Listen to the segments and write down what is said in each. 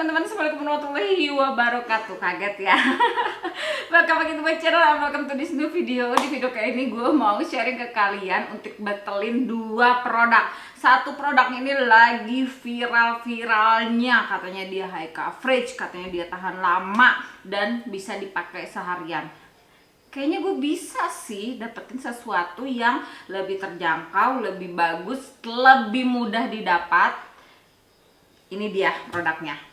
teman-teman, assalamualaikum warahmatullahi wabarakatuh. Kaget ya. Welcome back to my channel and welcome to this new video. Di video kali ini gue mau sharing ke kalian untuk betulin dua produk. Satu produk ini lagi viral-viralnya, katanya dia high coverage, katanya dia tahan lama dan bisa dipakai seharian. Kayaknya gue bisa sih dapetin sesuatu yang lebih terjangkau, lebih bagus, lebih mudah didapat. Ini dia produknya.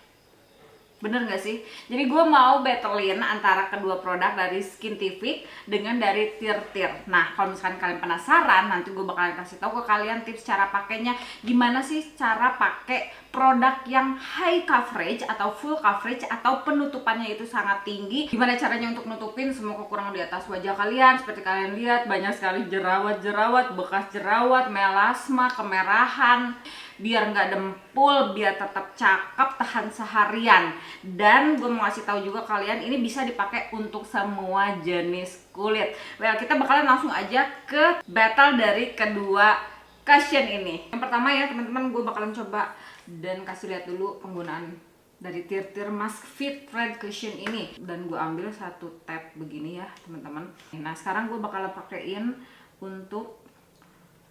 Bener gak sih? Jadi gue mau battlein antara kedua produk dari Skintific dengan dari Tirtir. Nah, kalau misalkan kalian penasaran, nanti gue bakalan kasih tahu ke kalian tips cara pakainya. Gimana sih cara pakai produk yang high coverage atau full coverage atau penutupannya itu sangat tinggi. Gimana caranya untuk nutupin semua kekurangan di atas wajah kalian. Seperti kalian lihat, banyak sekali jerawat-jerawat, bekas jerawat, melasma, kemerahan. Biar nggak dempul, biar tetap cakep, tahan seharian. Dan gue mau ngasih tahu juga kalian, ini bisa dipakai untuk semua jenis kulit. Well, kita bakalan langsung aja ke battle dari kedua cushion ini. Yang pertama ya teman-teman, gue bakalan coba dan kasih lihat dulu penggunaan dari Tirtir Mask Fit Thread Cushion ini. Dan gue ambil satu tab begini ya teman-teman. Nah, sekarang gue bakalan pakein untuk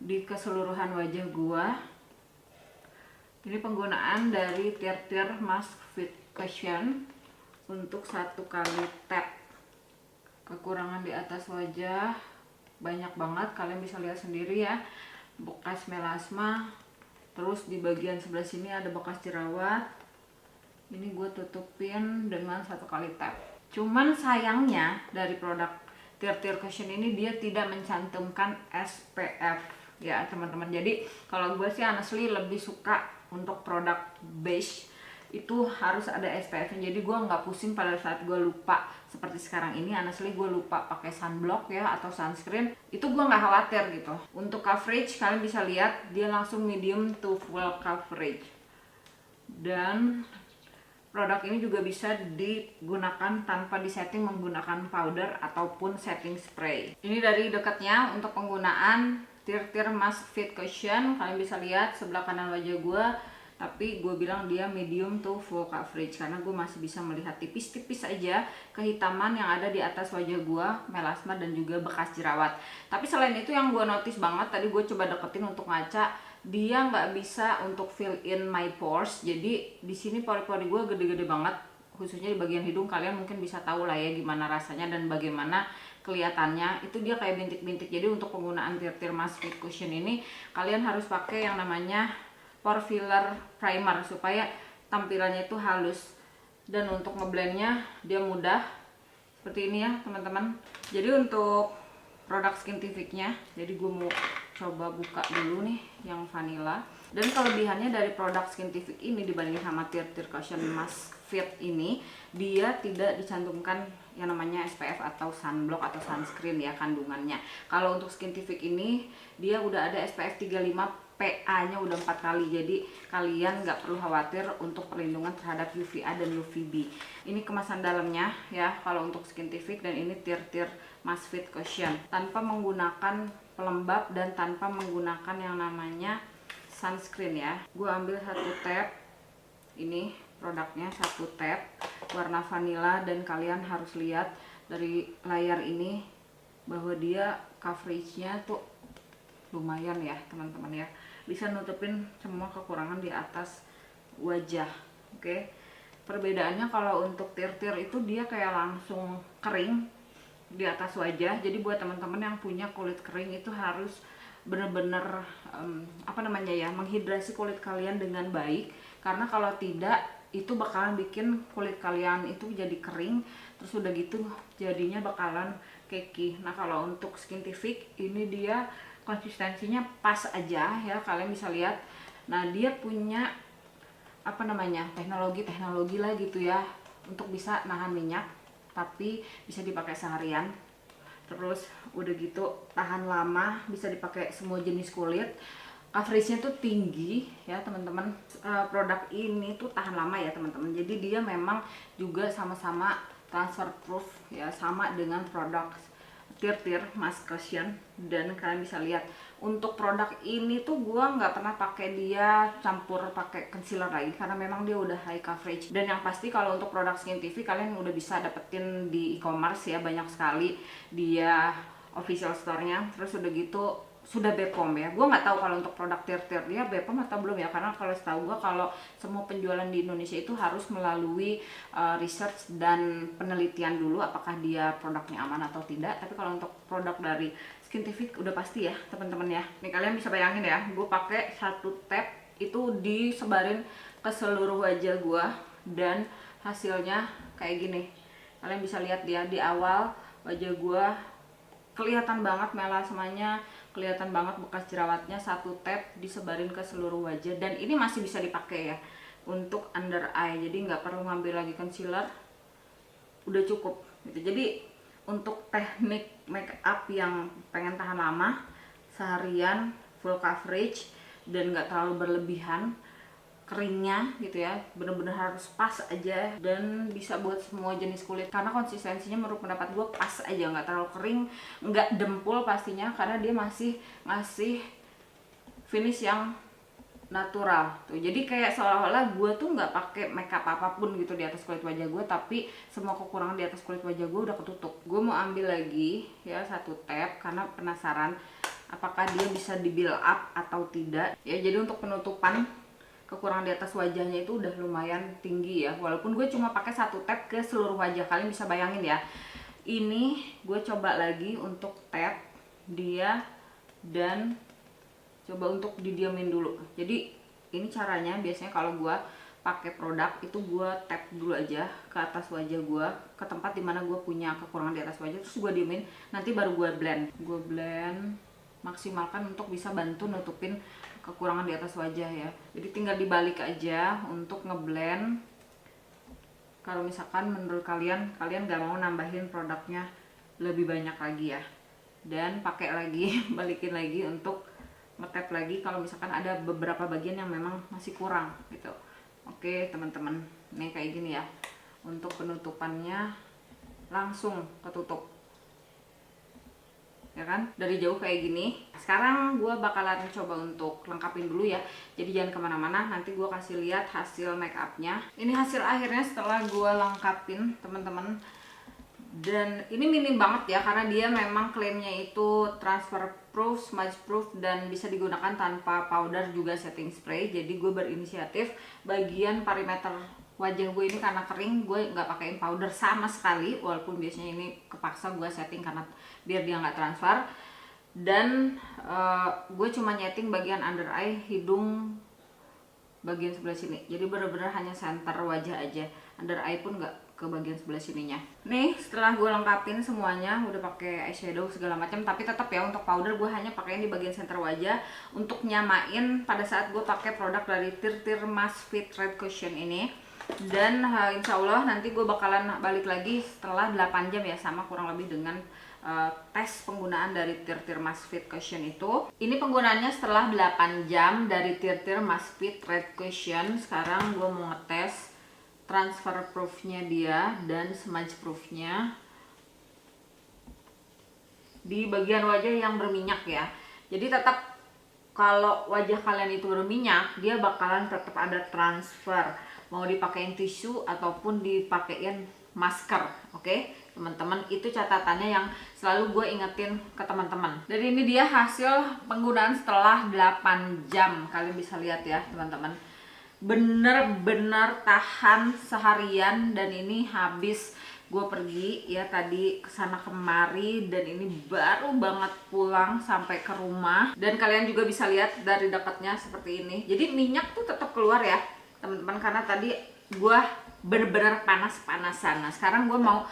di keseluruhan wajah gue. Ini penggunaan dari Tirtir Mask Fit Cushion untuk satu kali tap. Kekurangan di atas wajah banyak banget, kalian bisa lihat sendiri ya. Bekas melasma, terus di bagian sebelah sini ada bekas jerawat. Ini gue tutupin dengan satu kali tap. Cuman sayangnya dari produk Tirtir Cushion ini dia tidak mencantumkan SPF ya teman-teman. Jadi kalau gue sih honestly lebih suka untuk produk beige itu harus ada SPF-nya. Jadi gue nggak pusing pada saat gue lupa seperti sekarang ini. Honestly gue lupa pakai sunblock ya atau sunscreen, itu gue nggak khawatir gitu. Untuk coverage kalian bisa lihat dia langsung medium to full coverage. Dan produk ini juga bisa digunakan tanpa disetting menggunakan powder ataupun setting spray. Ini dari dekatnya untuk penggunaan Tirtir Mask Fit Cushion. Kalian bisa lihat sebelah kanan wajah gue, tapi gue bilang dia medium to full coverage karena gue masih bisa melihat tipis-tipis aja kehitaman yang ada di atas wajah gue, melasma dan juga bekas jerawat. Tapi selain itu yang gue notice banget, tadi gue coba deketin untuk ngaca, dia nggak bisa untuk fill in my pores. Jadi di sini pori-pori gue gede-gede banget, khususnya di bagian hidung. Kalian mungkin bisa tahu lah ya gimana rasanya dan bagaimana kelihatannya. Itu dia kayak bintik-bintik. Jadi untuk penggunaan Tirtir Mask Fit Cushion ini kalian harus pakai yang namanya pore filler primer supaya tampilannya itu halus. Dan untuk ngeblendnya dia mudah seperti ini ya teman-teman. Jadi untuk produk Skintific-nya, jadi gue mau coba buka dulu nih yang vanilla. Dan kelebihannya dari produk Skintific ini dibanding sama Tirtir Cushion Mask Fit ini, dia tidak dicantumkan yang namanya SPF atau sunblock atau sunscreen ya kandungannya. Kalau untuk Skintific ini dia udah ada SPF 35 PA-nya udah 4 kali. Jadi kalian nggak perlu khawatir untuk perlindungan terhadap UVA dan UVB. Ini kemasan dalamnya ya kalau untuk Skintific, dan ini Tirtir Mask Fit Cushion tanpa menggunakan pelembab dan tanpa menggunakan yang namanya sunscreen ya. Gue ambil satu tab, ini produknya satu tab warna vanilla, dan kalian harus lihat dari layar ini bahwa dia coveragenya tuh lumayan ya teman-teman ya, bisa nutupin semua kekurangan di atas wajah. Oke, perbedaannya kalau untuk Tirtir itu dia kayak langsung kering di atas wajah. Jadi buat teman-teman yang punya kulit kering itu harus bener-bener apa namanya ya, menghidrasi kulit kalian dengan baik, karena kalau tidak itu bakalan bikin kulit kalian itu jadi kering, terus udah gitu jadinya bakalan cakey. Nah kalau untuk Skintific ini dia konsistensinya pas aja ya, kalian bisa lihat. Nah dia punya apa namanya, teknologi lah gitu ya untuk bisa nahan minyak tapi bisa dipakai seharian. Terus udah gitu tahan lama, bisa dipakai semua jenis kulit. Coveragenya tuh tinggi ya teman-teman. Produk ini tuh tahan lama ya teman-teman. Jadi dia memang juga sama-sama transfer proof ya, sama dengan produk Tir-Tir Mask Cushion. Dan kalian bisa lihat untuk produk ini tuh gua nggak pernah pakai dia campur pakai concealer lagi karena memang dia udah high coverage. Dan yang pasti kalau untuk produk Skin TV kalian udah bisa dapetin di e-commerce ya, banyak sekali dia official store-nya. Terus udah gitu sudah BPOM ya. Gue nggak tahu kalau untuk produk Tir-Tir dia BPOM atau belum ya, karena kalau setahu gue kalau semua penjualan di Indonesia itu harus melalui research dan penelitian dulu apakah dia produknya aman atau tidak. Tapi kalau untuk produk dari Skin TV udah pasti ya teman-teman ya. Nih kalian bisa bayangin ya, gue pakai satu tab itu disebarin ke seluruh wajah gue dan hasilnya kayak gini. Kalian bisa lihat dia di awal wajah gue kelihatan banget melasmanya, kelihatan banget bekas jerawatnya. Satu tab disebarin ke seluruh wajah dan ini masih bisa dipakai ya untuk under eye, jadi nggak perlu ngambil lagi concealer, udah cukup gitu. Jadi untuk teknik make up yang pengen tahan lama, seharian, full coverage dan nggak terlalu berlebihan keringnya gitu ya, bener-bener harus pas aja dan bisa buat semua jenis kulit karena konsistensinya menurut pendapat gue pas aja, nggak terlalu kering, nggak dempul pastinya karena dia masih ngasih finish yang natural tuh. Jadi kayak seolah-olah gue tuh nggak pakai makeup apapun gitu di atas kulit wajah gue, tapi semua kekurangan di atas kulit wajah gue udah ketutup. Gue mau ambil lagi ya satu tab karena penasaran apakah dia bisa di build up atau tidak ya. Jadi untuk penutupan kekurangan di atas wajahnya itu udah lumayan tinggi ya, walaupun gue cuma pakai satu tab ke seluruh wajah. Kalian bisa bayangin ya, ini gue coba lagi untuk tab dia dan coba untuk didiamin dulu. Jadi ini caranya biasanya kalau gue pakai produk itu gue tap dulu aja ke atas wajah gue, ke tempat dimana gue punya kekurangan di atas wajah, terus gue diemin, nanti baru gue blend. Gue blend maksimalkan untuk bisa bantu nutupin kekurangan di atas wajah ya. Jadi tinggal dibalik aja untuk ngeblend. Kalau misalkan menurut kalian nggak mau nambahin produknya lebih banyak lagi ya, dan pakai lagi balikin lagi untuk ngetap lagi kalau misalkan ada beberapa bagian yang memang masih kurang gitu. Oke teman-teman, nih kayak gini ya, untuk penutupannya langsung ketutup ya kan, dari jauh kayak gini. Sekarang gue bakalan coba untuk lengkapin dulu ya, jadi jangan kemana-mana, nanti gue kasih lihat hasil make upnya. Ini hasil akhirnya setelah gue lengkapin teman-teman, dan ini minim banget ya karena dia memang klaimnya itu transfer proof, smudge proof, dan bisa digunakan tanpa powder juga setting spray. Jadi gue berinisiatif bagian perimeter wajah gue ini karena kering, gue nggak pakein powder sama sekali, walaupun biasanya ini kepaksa gue setting karena biar dia nggak transfer. Dan gue cuma nyeting bagian under eye, hidung, bagian sebelah sini. Jadi bener-bener hanya center wajah aja, under eye pun nggak ke bagian sebelah sininya. Nih setelah gue lengkapin semuanya, udah pakai eyeshadow segala macam, tapi tetap ya untuk powder gue hanya pakein di bagian center wajah untuk nyamain pada saat gue pakai produk dari Tir-Tir Mask Fit Red Cushion ini. Dan insya Allah nanti gue bakalan balik lagi setelah 8 jam ya, sama kurang lebih dengan tes penggunaan dari Tir-Tir Mask Fit Cushion itu. Ini penggunaannya setelah 8 jam dari Tir-Tir Mask Fit Red Cushion. Sekarang gue mau ngetes transfer proofnya dia dan smudge proofnya di bagian wajah yang berminyak ya. Jadi tetap kalau wajah kalian itu berminyak, dia bakalan tetap ada transfer, mau dipakein tisu ataupun dipakein masker. Oke teman-teman, itu catatannya yang selalu gue ingetin ke teman-teman. Dan ini dia hasil penggunaan setelah 8 jam. Kalian bisa lihat ya teman-teman, bener-bener tahan seharian. Dan ini habis gue pergi ya tadi kesana kemari, dan ini baru banget pulang sampai ke rumah. Dan kalian juga bisa lihat dari dekatnya seperti ini. Jadi minyak tuh tetap keluar ya teman-teman, karena tadi gue bener-bener panas-panasan. Nah sekarang gue mau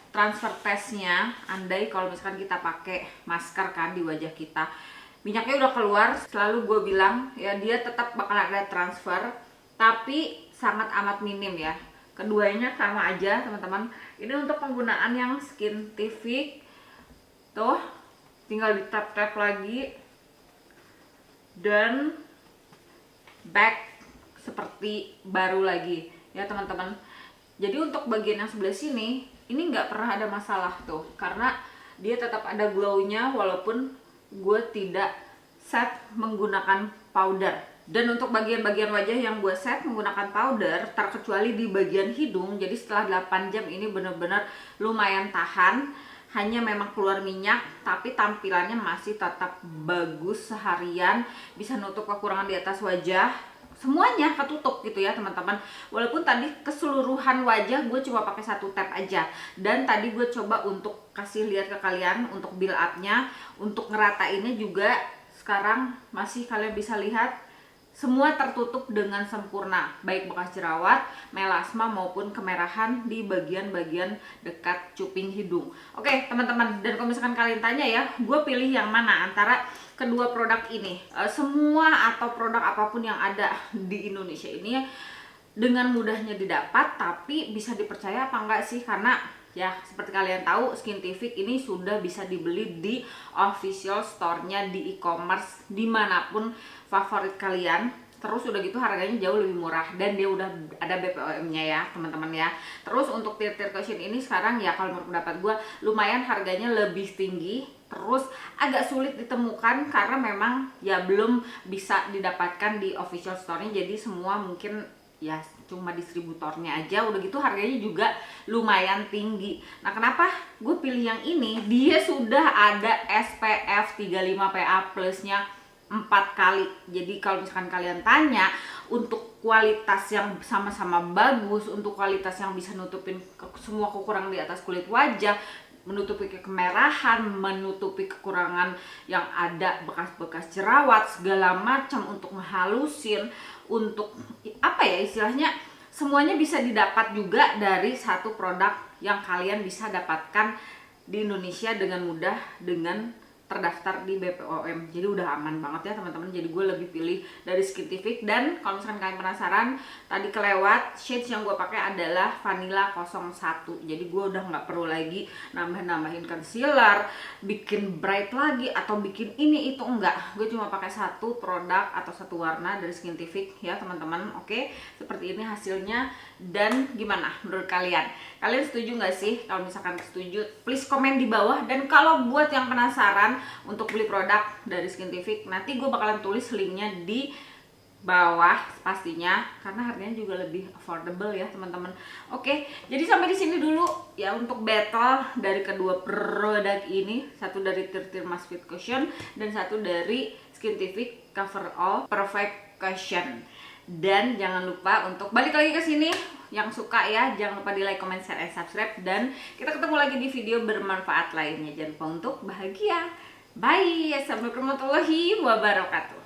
transfer testnya. Andai kalau misalkan kita pakai masker kan di wajah kita, minyaknya udah keluar, selalu gue bilang ya dia tetap bakal ada transfer, tapi sangat amat minim ya. Keduanya sama aja teman-teman. Ini untuk penggunaan yang Skin TV tuh tinggal di tap-tap lagi dan back seperti baru lagi ya teman-teman. Jadi untuk bagian yang sebelah sini ini nggak pernah ada masalah tuh, karena dia tetap ada glow-nya walaupun gue tidak set menggunakan powder. Dan untuk bagian-bagian wajah yang gue set menggunakan powder, terkecuali di bagian hidung, jadi setelah 8 jam ini bener-bener lumayan tahan. Hanya memang keluar minyak, tapi tampilannya masih tetap bagus seharian, bisa nutup kekurangan di atas wajah, semuanya ketutup gitu ya teman-teman. Walaupun tadi keseluruhan wajah gue cuma pakai 1 tap aja, dan tadi gue coba untuk kasih lihat ke kalian untuk build upnya, untuk ngeratainnya juga. Sekarang masih kalian bisa lihat semua tertutup dengan sempurna, baik bekas jerawat, melasma maupun kemerahan di bagian-bagian dekat cuping hidung. Oke teman-teman, dan kalau misalkan kalian tanya ya, gue pilih yang mana antara kedua produk ini. Semua atau produk apapun yang ada di Indonesia ini dengan mudahnya didapat, tapi bisa dipercaya apa enggak sih? Karena ya seperti kalian tahu, Skintific ini sudah bisa dibeli di official store-nya di e-commerce dimanapun favorit kalian. Terus udah gitu harganya jauh lebih murah, dan dia udah ada BPOM-nya ya teman-teman ya. Terus untuk tear cushion ini sekarang ya kalau menurut pendapat gue lumayan harganya lebih tinggi, terus agak sulit ditemukan karena memang ya belum bisa didapatkan di official store-nya. Jadi semua mungkin ya cuma distributornya aja, udah gitu harganya juga lumayan tinggi. Nah kenapa gue pilih yang ini? Dia sudah ada SPF 35 PA plusnya 4 kali. Jadi kalau misalkan kalian tanya untuk kualitas yang sama-sama bagus, untuk kualitas yang bisa nutupin semua kekurangan di atas kulit wajah, menutupi kemerahan, menutupi kekurangan yang ada bekas-bekas jerawat, segala macam, untuk ngehalusin, untuk apa ya istilahnya, semuanya bisa didapat juga dari satu produk yang kalian bisa dapatkan di Indonesia dengan mudah, dengan terdaftar di BPOM. Jadi udah aman banget ya teman-teman. Jadi gue lebih pilih dari Skintific. Dan kalau misalkan kalian penasaran, tadi kelewat, shades yang gue pakai adalah Vanilla 01. Jadi gue udah nggak perlu lagi nambahin concealer, bikin bright lagi, atau bikin ini itu, enggak. Gue cuma pakai satu produk atau satu warna dari Skintific ya teman-teman. Oke, seperti ini hasilnya. Dan gimana menurut kalian? Kalian setuju nggak sih? Kalau misalkan setuju, please komen di bawah. Dan kalau buat yang penasaran untuk beli produk dari Skintific, nanti gue bakalan tulis linknya di bawah pastinya, karena harganya juga lebih affordable ya teman-teman. Oke, jadi sampai di sini dulu ya untuk battle dari kedua produk ini, satu dari Tirtir Mask Fit Cushion dan satu dari Skintific Cover All Perfect Cushion. Dan jangan lupa untuk balik lagi ke sini, yang suka ya jangan lupa di like, comment, share, and subscribe. Dan kita ketemu lagi di video bermanfaat lainnya. Jangan lupa untuk bahagia. Bye. Assalamualaikum warahmatullahi wabarakatuh.